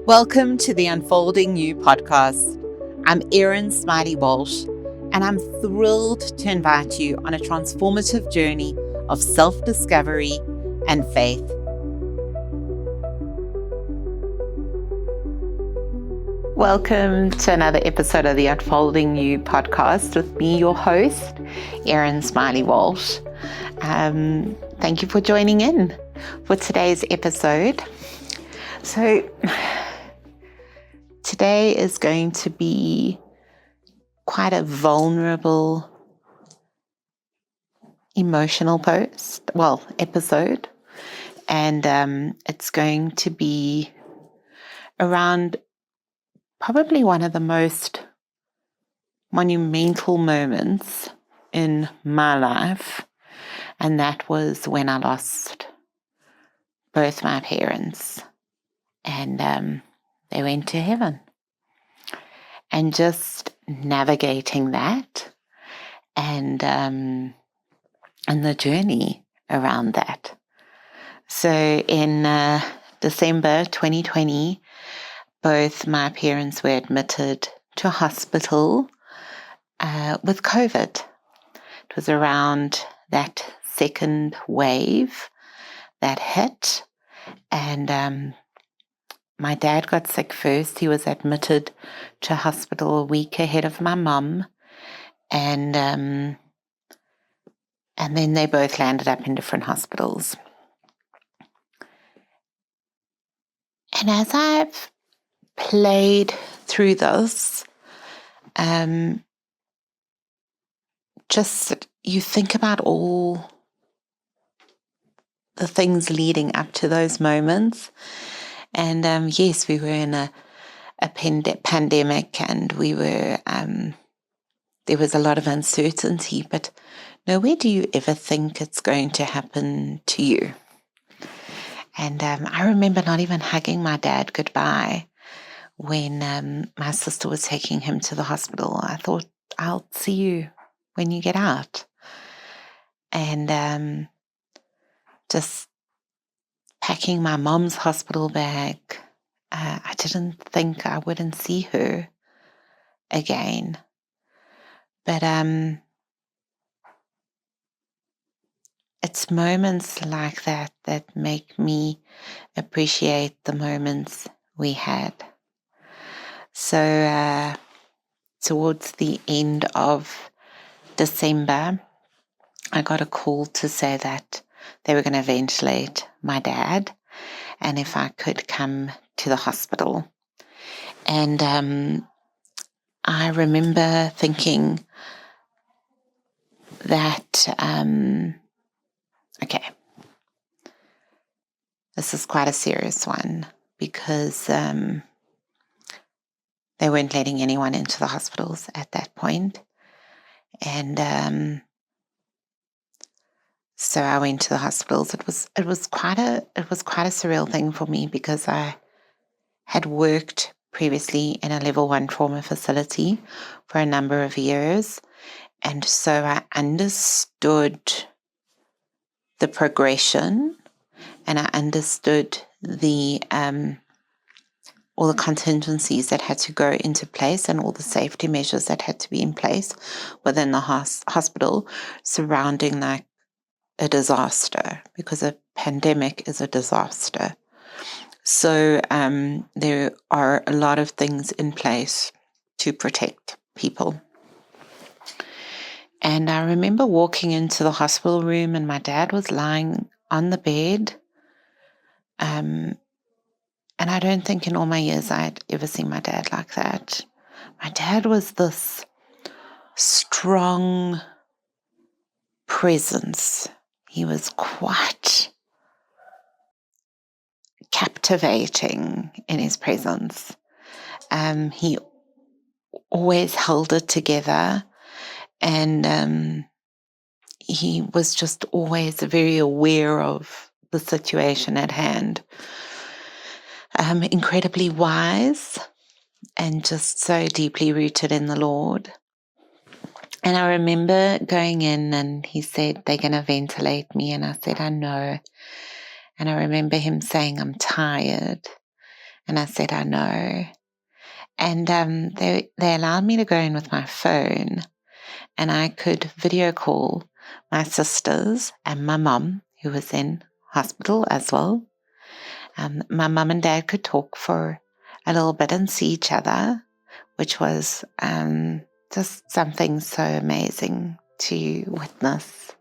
Welcome to the Unfolding You podcast. I'm Erin Smylie Walsh, and I'm thrilled to invite you on a transformative journey of self-discovery and faith. Welcome to another episode of the Unfolding You podcast with me, your host, Erin Smylie Walsh. Thank you for joining in for today's episode. So, today is going to be quite a vulnerable, emotional episode. And it's going to be around probably one of the most monumental moments in my life. And that was when I lost both my parents. And they went to heaven. And just navigating that and the journey around that. So in December 2020, both my parents were admitted to hospital with COVID. It was around that second wave that hit, and my dad got sick first. He was admitted to hospital a week ahead of my mum, and then they both landed up in different hospitals. And as I've played through this, just you think about all the things leading up to those moments. And yes, we were in a pandemic, and we were there was a lot of uncertainty, but nowhere do you ever think it's going to happen to you. And I remember not even hugging my dad goodbye when my sister was taking him to the hospital. I thought, I'll see you when you get out. And just packing my mom's hospital bag, I didn't think I wouldn't see her again. But it's moments like that that make me appreciate the moments we had. So towards the end of December, I got a call to say that they were going to ventilate my dad and if I could come to the hospital. And I remember thinking that, okay, this is quite a serious one because they weren't letting anyone into the hospitals at that point. And so I went to the hospitals. It was quite a surreal thing for me because I had worked previously in a level 1 trauma facility for a number of years. And so I understood the progression, and I understood the all the contingencies that had to go into place and all the safety measures that had to be in place within the hospital surrounding like a disaster, because a pandemic is a disaster. So there are a lot of things in place to protect people. And I remember walking into the hospital room and my dad was lying on the bed. And I don't think in all my years I'd ever seen my dad like that. My dad was this strong presence. He was quite captivating in his presence. He always held it together, and he was just always very aware of the situation at hand. Incredibly wise and just so deeply rooted in the Lord. And I remember going in and he said, they're going to ventilate me. And I said, I know. And I remember him saying, I'm tired. And I said, I know. And they allowed me to go in with my phone, and I could video call my sisters and my mum, who was in hospital as well. My mum and dad could talk for a little bit and see each other, which was just something so amazing to witness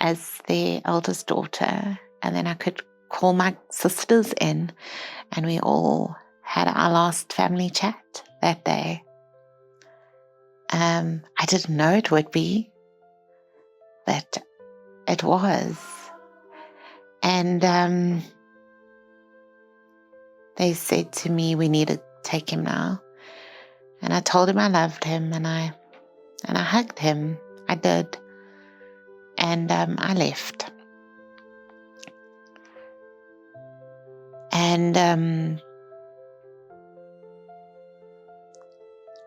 as their eldest daughter. And then I could call my sisters in, and we all had our last family chat that day. I didn't know it would be, but it was. And they said to me, we need to take him now. And I told him I loved him, and I hugged him. I did. And I left.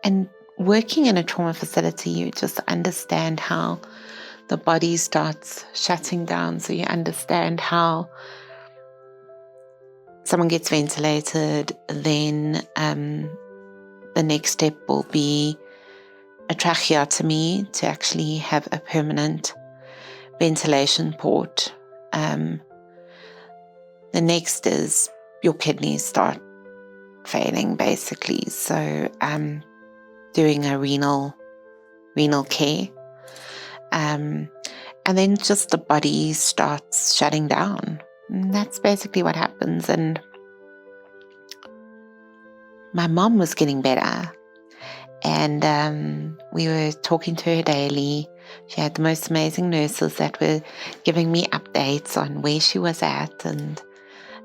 And working in a trauma facility, you just understand how the body starts shutting down. So you understand how someone gets ventilated, then the next step will be a tracheotomy to actually have a permanent ventilation port. The next is your kidneys start failing, basically. So doing a renal care. And then just the body starts shutting down. And that's basically what happens. And my mom was getting better. And we were talking to her daily. She had the most amazing nurses that were giving me updates on where she was at. And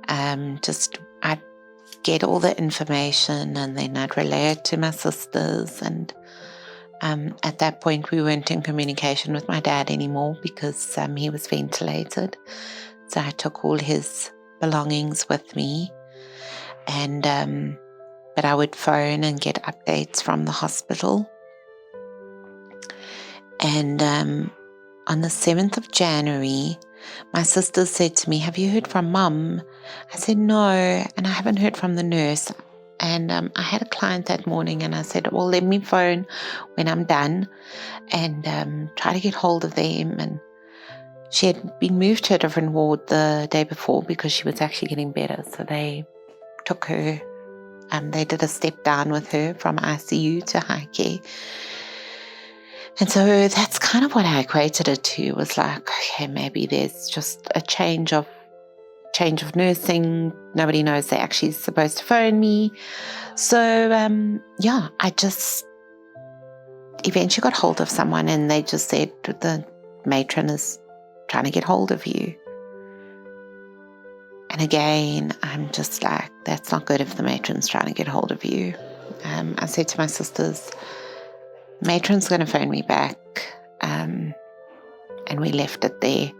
I'd get all the information, and then I'd relay it to my sisters. And at that point, we weren't in communication with my dad anymore because he was ventilated. So I took all his belongings with me, but I would phone and get updates from the hospital. And on the 7th of January, my sister said to me, have you heard from Mum? I said, no, and I haven't heard from the nurse. And I had a client that morning, and I said, well, let me phone when I'm done and try to get hold of them. And she had been moved to a different ward the day before because she was actually getting better. So they took her, they did a step down with her from ICU to high care. And so that's kind of what I equated it to. It was like, okay, maybe there's just a change of nursing. Nobody knows they're actually supposed to phone me. So, I just eventually got hold of someone, and they just said, the matron is trying to get hold of you. And again, I'm just like, that's not good if the matron's trying to get hold of you. I said to my sisters, matron's going to phone me back. And we left it there.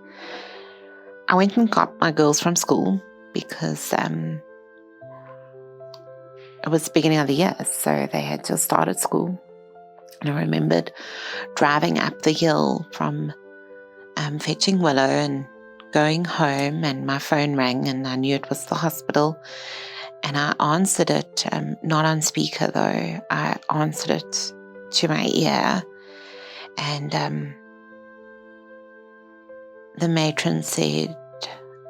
I went and got my girls from school because it was the beginning of the year, so they had just started school. And I remembered driving up the hill from fetching Willow and going home, and my phone rang, and I knew it was the hospital. And I answered it, not on speaker though. I answered it to my ear, and the matron said,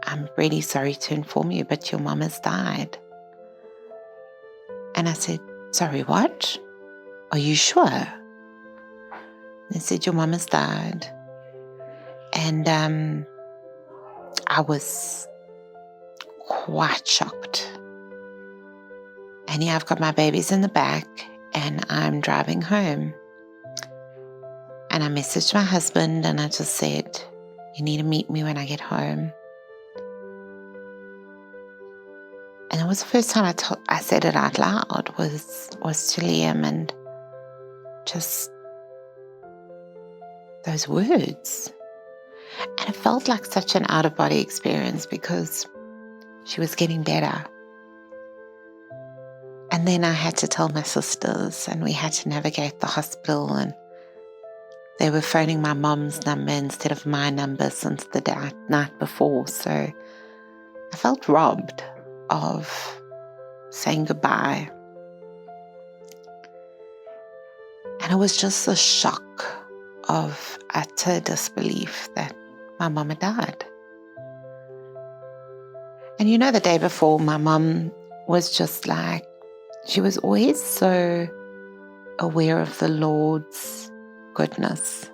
I'm really sorry to inform you, but your mum has died. And I said, sorry, what? Are you sure? They said, your mum has died. And I was quite shocked. And I've got my babies in the back, and I'm driving home. And I messaged my husband, and I just said, you need to meet me when I get home. And it was the first time I said it out loud was to Liam, and just those words. And it felt like such an out-of-body experience because she was getting better. And then I had to tell my sisters, and we had to navigate the hospital, and they were phoning my mom's number instead of my number since the night before. So I felt robbed of saying goodbye. And it was just a shock of utter disbelief that my mum had died. And the day before, my mum was just like, she was always so aware of the Lord's goodness.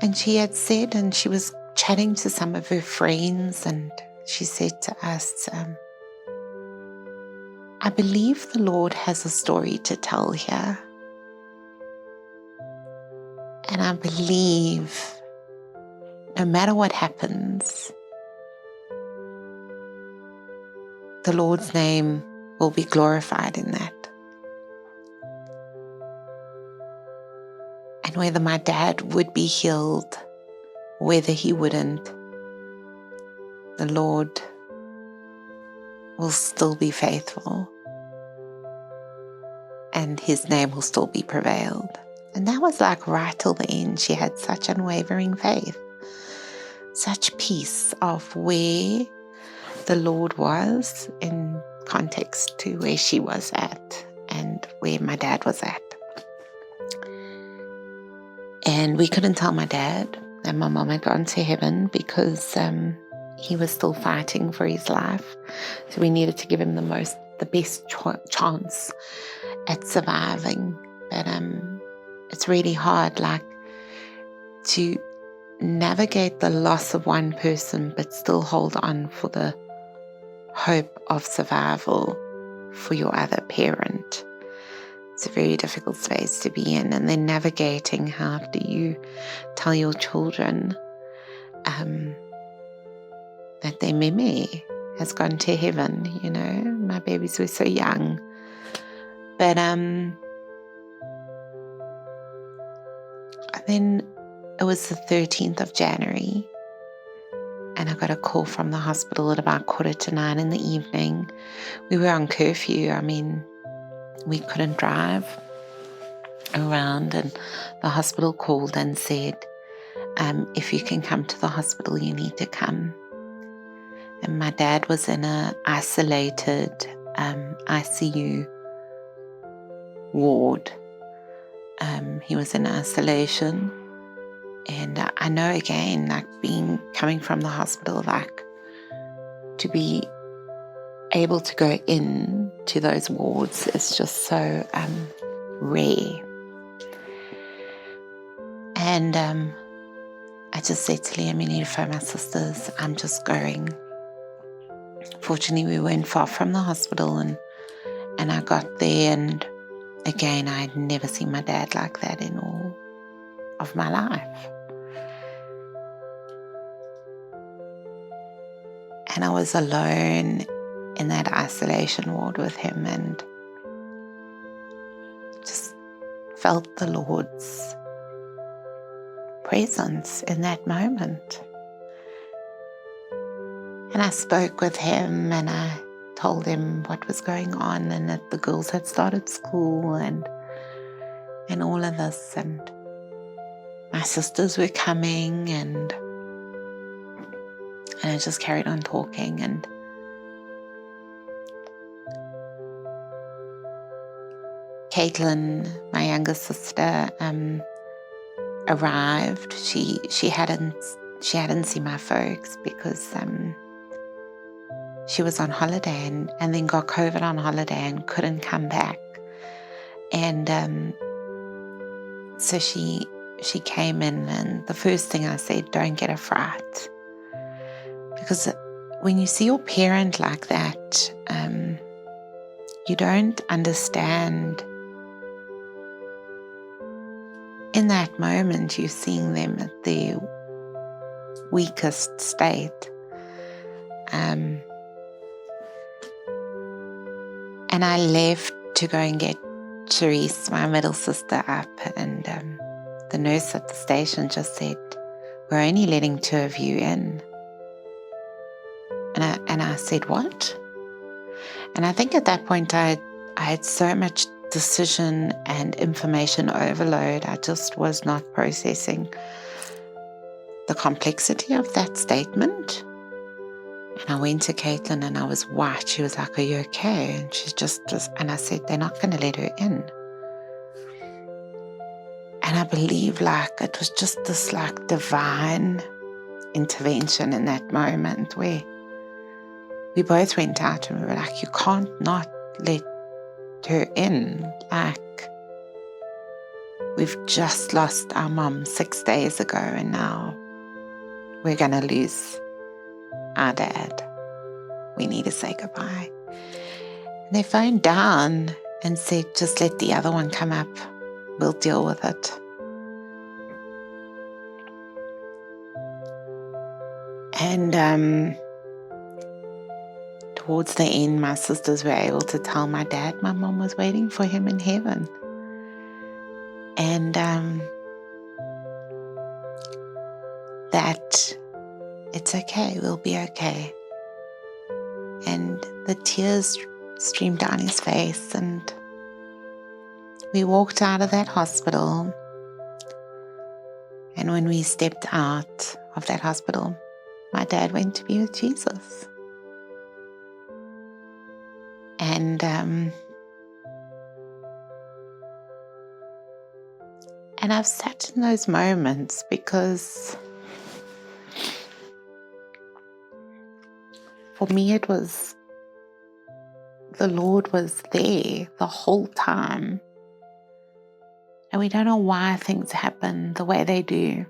And she had said, and she was chatting to some of her friends, and she said to us, I believe the Lord has a story to tell here. And I believe no matter what happens, the Lord's name will be glorified in that. And whether my dad would be healed, whether he wouldn't, the Lord will still be faithful and his name will still be prevailed. And that was like right till the end. She had such unwavering faith, such peace of where the Lord was in context to where she was at and where my dad was at. And we couldn't tell my dad that my mom had gone to heaven because he was still fighting for his life. So we needed to give him the best chance at surviving. But it's really hard, like, to navigate the loss of one person, but still hold on for the hope of survival for your other parent. It's a very difficult space to be in. And then navigating, how do you tell your children that their meme has gone to heaven? My babies were so young. But then it was the 13th of January, and I got a call from the hospital at about 8:45 in the evening. We were on curfew. We couldn't drive around, and the hospital called and said, if you can come to the hospital, you need to come. And my dad was in an isolated ICU ward. He was in isolation. And I know, again, like, coming from the hospital, like, to be able to go in to those wards is just so rare. And I just said to Liam, you need to phone my sisters. I'm just going. Fortunately, we weren't far from the hospital, and I got there, and again, I had never seen my dad like that in all of my life. And I was alone in that isolation ward with him, and just felt the Lord's presence in that moment. And I spoke with him, and I told him what was going on, and that the girls had started school and all of this, and my sisters were coming, and I just carried on talking. And Caitlin, my younger sister, arrived. She hadn't seen my folks because she was on holiday and then got COVID on holiday and couldn't come back. And so she came in, and the first thing I said, don't get a fright. Because when you see your parent like that, you don't understand. In that moment, you're seeing them at their weakest state. And I left to go and get Cherishing, my middle sister, up, and the nurse at the station just said, we're only letting 2 of you in. And I said, what? And I think at that point I had so much decision and information overload. I just was not processing the complexity of that statement. And I went to Caitlin and I was white. She was like, "Are you okay?" And she's just, and I said, "They're not going to let her in." And I believe it was just this divine intervention in that moment where we both went out and we were like, "You can't not let her in. We've just lost our mom 6 days ago and now we're going to lose our dad. We need to say goodbye." And they phoned down and said, "Just let the other one come up. We'll deal with it." And towards the end, my sisters were able to tell my dad my mom was waiting for him in heaven. And that it's okay, we'll be okay. And the tears streamed down his face, and we walked out of that hospital. And when we stepped out of that hospital, my dad went to be with Jesus. And I've sat in those moments because for me it was, the Lord was there the whole time. And we don't know why things happen the way they do.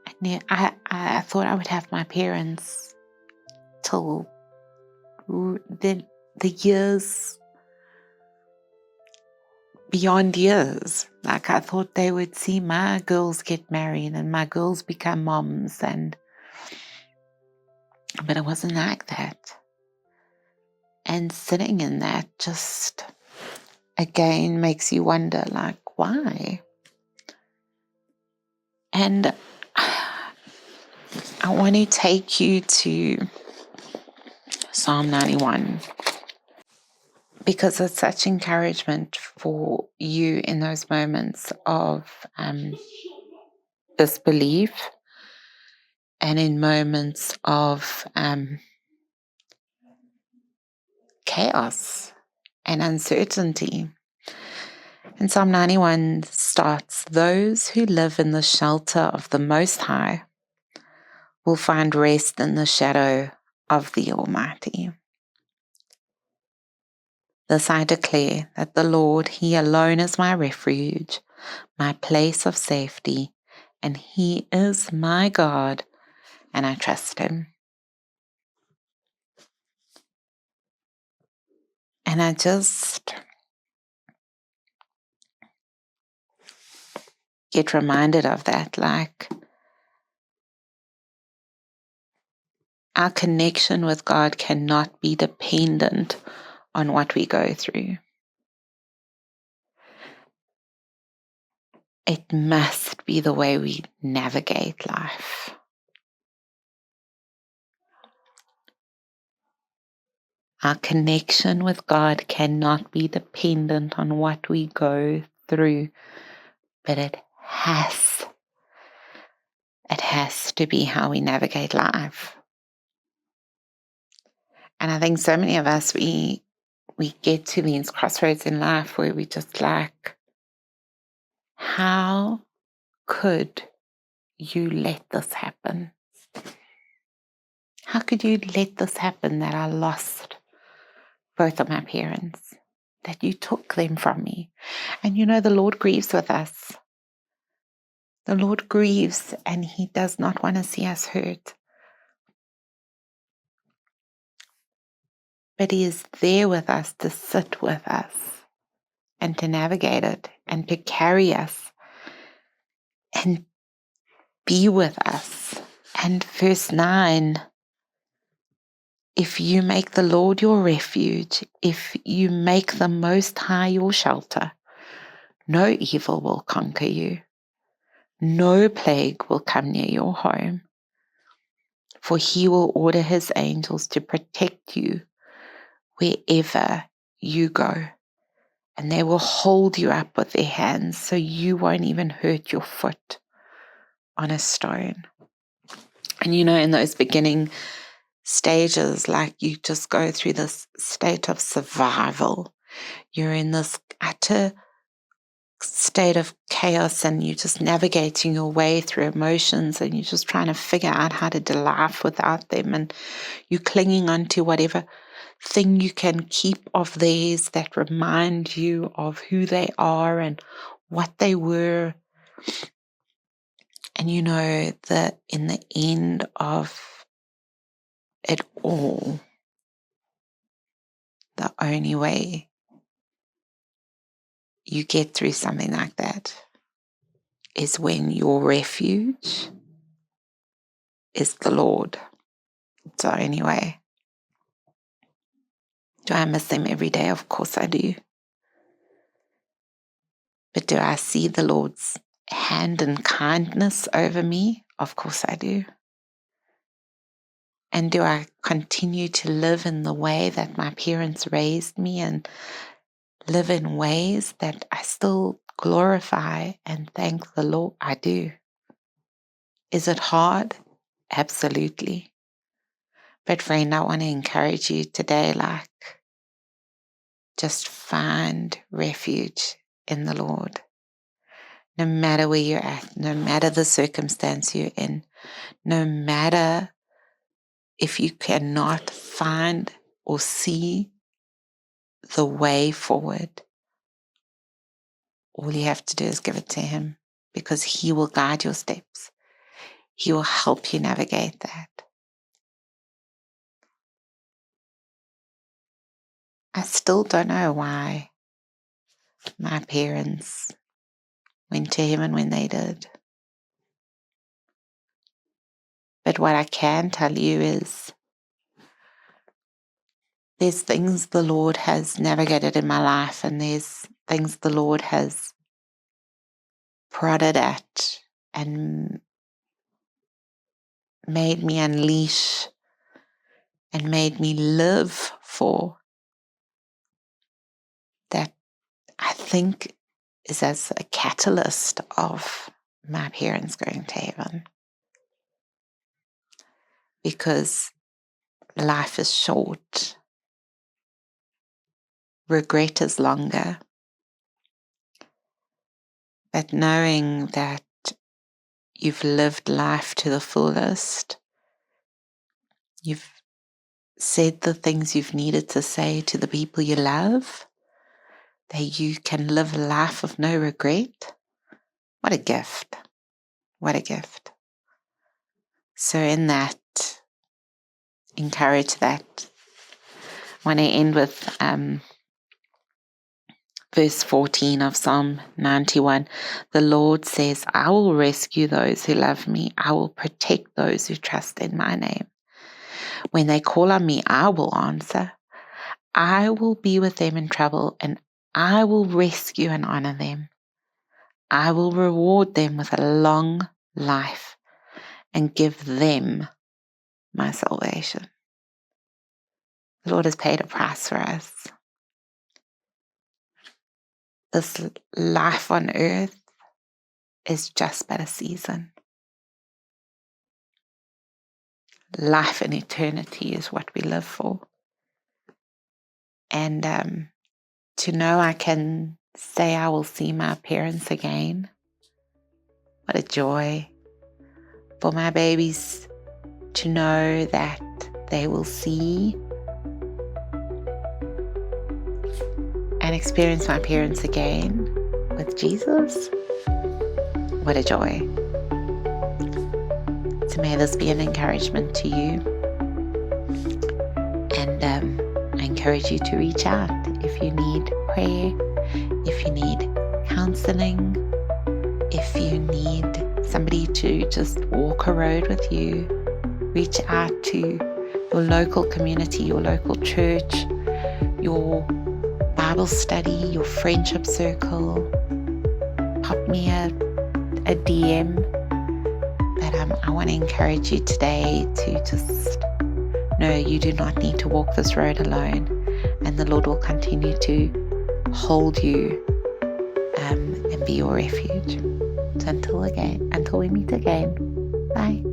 And I thought I would have my parents till the years beyond years. I thought they would see my girls get married and my girls become moms, but it wasn't like that. And sitting in that just again makes you wonder, why? And I want to take you to Psalm 91 because it's such encouragement for you in those moments of disbelief and in moments of chaos and uncertainty. And Psalm 91 starts, "Those who live in the shelter of the Most High will find rest in the shadow of the Almighty." This I declare, that the Lord, He alone is my refuge, my place of safety, and He is my God, and I trust Him. And I just get reminded of that, our connection with God cannot be dependent on what we go through. It must be the way we navigate life. Our connection with God cannot be dependent on what we go through, but it has to be how we navigate life. And I think so many of us, we get to these crossroads in life where we just how could you let this happen? How could you let this happen, that I lost both of my parents, that you took them from me? And the Lord grieves with us. The Lord grieves, and He does not want to see us hurt. But He is there with us to sit with us and to navigate it and to carry us and be with us. And verse 9, if you make the Lord your refuge, if you make the Most High your shelter, no evil will conquer you. No plague will come near your home. For He will order His angels to protect you wherever you go. And they will hold you up with their hands so you won't even hurt your foot on a stone. And in those beginning stages, like you just go through this state of survival. You're in this utter state of chaos, and you're just navigating your way through emotions, and you're just trying to figure out how to do life without them. And you're clinging onto whatever thing you can keep of theirs that remind you of who they are and what they were. And that in the end of it all, the only way you get through something like that is when your refuge is the Lord. It's the only way. Do I miss them every day? Of course I do. But do I see the Lord's hand and kindness over me? Of course I do. And do I continue to live in the way that my parents raised me and live in ways that I still glorify and thank the Lord? I do. Is it hard? Absolutely. But friend, I want to encourage you today, just find refuge in the Lord. No matter where you're at, no matter the circumstance you're in, no matter if you cannot find or see the way forward, all you have to do is give it to Him, because He will guide your steps. He will help you navigate that. I still don't know why my parents went to heaven when they did. But what I can tell you is there's things the Lord has navigated in my life, and there's things the Lord has prodded at and made me unleash and made me live for, that I think is as a catalyst of my parents going to heaven. Because life is short. Regret is longer. But knowing that you've lived life to the fullest, you've said the things you've needed to say to the people you love, that you can live a life of no regret. What a gift. What a gift. So in that, encourage that. I want to end with verse 14 of Psalm 91. The Lord says, I will rescue those who love me. I will protect those who trust in my name. When they call on me, I will answer. I will be with them in trouble, and I will rescue and honor them. I will reward them with a long life and give them my salvation. The Lord has paid a price for us. This life on earth is just but a season. Life in eternity is what we live for. And to know I can say I will see my parents again, what a joy. For my babies to know that they will see and experience my parents again with Jesus, what a joy. So may this be an encouragement to you. And I encourage you to reach out if you need prayer, if you need counseling, if you need somebody to just walk a road with you. Reach out to your local community, your local church, your Bible study, your friendship circle. Pop me a DM. But I want to encourage you today to just know you do not need to walk this road alone, and the Lord will continue to hold you and be your refuge. So until we meet again, bye.